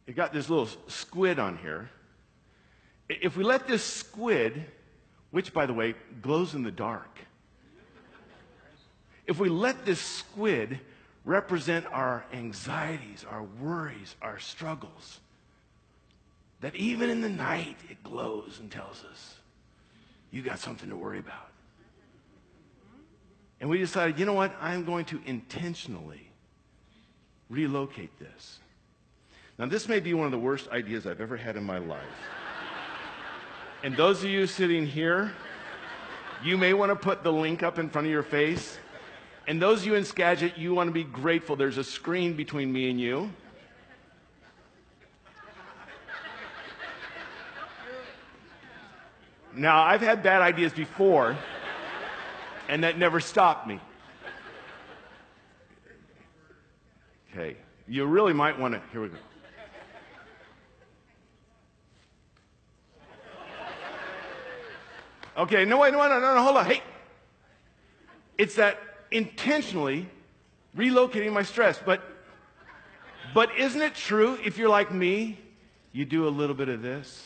it got this little squid on here. If we let this squid, which, by the way, glows in the dark, if we let this squid represent our anxieties, our worries, our struggles, that even in the night it glows and tells us, you got something to worry about. And we decided, you know what? I'm going to intentionally relocate this. Now, this may be one of the worst ideas I've ever had in my life. And those of you sitting here, you may want to put the link up in front of your face. And those of you in Skagit, you want to be grateful. There's a screen between me and you. Now, I've had bad ideas before, and that never stopped me. Okay, you really might want to, here we go. Okay, no, hold on, hey. It's that intentionally relocating my stress. But isn't it true, if you're like me, you do a little bit of this?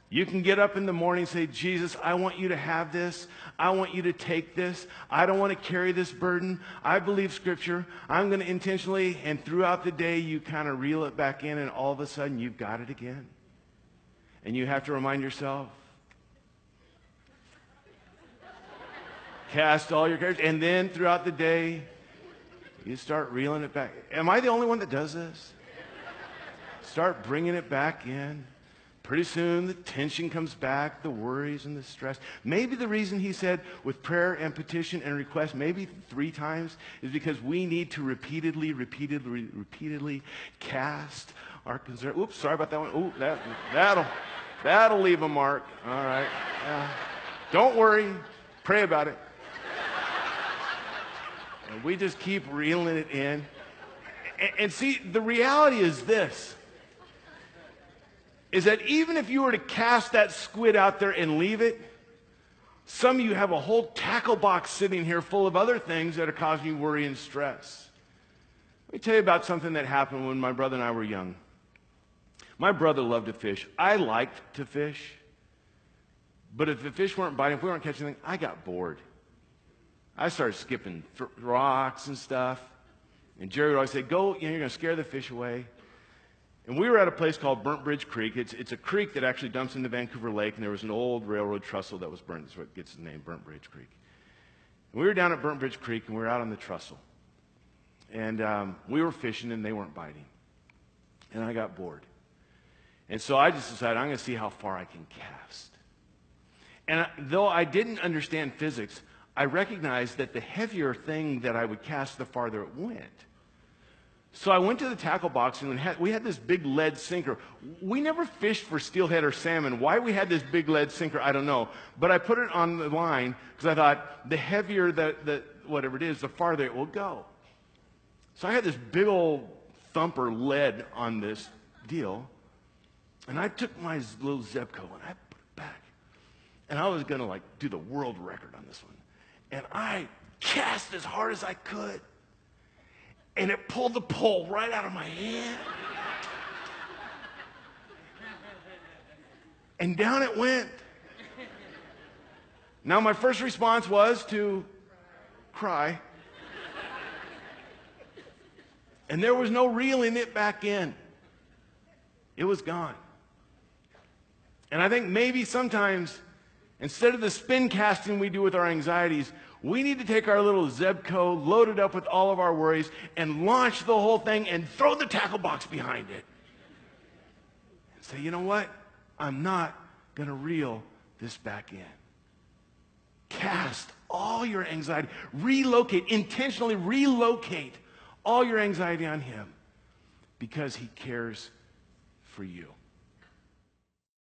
You can get up in the morning and say, Jesus, I want you to have this. I want you to take this. I don't want to carry this burden. I believe Scripture. I'm going to intentionally, and throughout the day, you kind of reel it back in, and all of a sudden, you've got it again. And you have to remind yourself, cast all your cares, and then throughout the day, you start reeling it back. Am I the only one that does this? Start bringing it back in. Pretty soon, the tension comes back, the worries and the stress. Maybe the reason he said with prayer and petition and request, maybe 3 times, is because we need to repeatedly cast our concern. Oops, sorry about that one. Ooh, that'll leave a mark. All right. Don't worry. Pray about it. And we just keep reeling it in. And see, the reality is this, is that even if you were to cast that squid out there and leave it, some of you have a whole tackle box sitting here full of other things that are causing you worry and stress. Let me tell you about something that happened when my brother and I were young. My brother loved to fish. I liked to fish. But if the fish weren't biting, if we weren't catching anything, I got bored. I started skipping rocks and stuff. And Jerry would always say, go, you're going to scare the fish away. And we were at a place called Burnt Bridge Creek. It's a creek that actually dumps into Vancouver Lake, and there was an old railroad trestle that was burned. That's what gets the name Burnt Bridge Creek. And we were down at Burnt Bridge Creek, and we were out on the trestle. And we were fishing, and they weren't biting. And I got bored. And so I just decided I'm going to see how far I can cast. And though I didn't understand physics, I recognized that the heavier thing that I would cast, the farther it went. So I went to the tackle box, and we had this big lead sinker. We never fished for steelhead or salmon. Why we had this big lead sinker, I don't know. But I put it on the line because I thought the heavier whatever it is, the farther it will go. So I had this big old thumper lead on this deal, and I took my little Zebco and I put it back. And I was going to do the world record on this one. And I cast as hard as I could. And it pulled the pole right out of my hand. And down it went. Now my first response was to cry. And there was no reeling it back in. It was gone. And I think maybe sometimes, instead of the spin casting we do with our anxieties, we need to take our little Zebco, load it up with all of our worries, and launch the whole thing and throw the tackle box behind it. And say, you know what? I'm not going to reel this back in. Cast all your anxiety. Relocate, intentionally relocate all your anxiety on Him because He cares for you.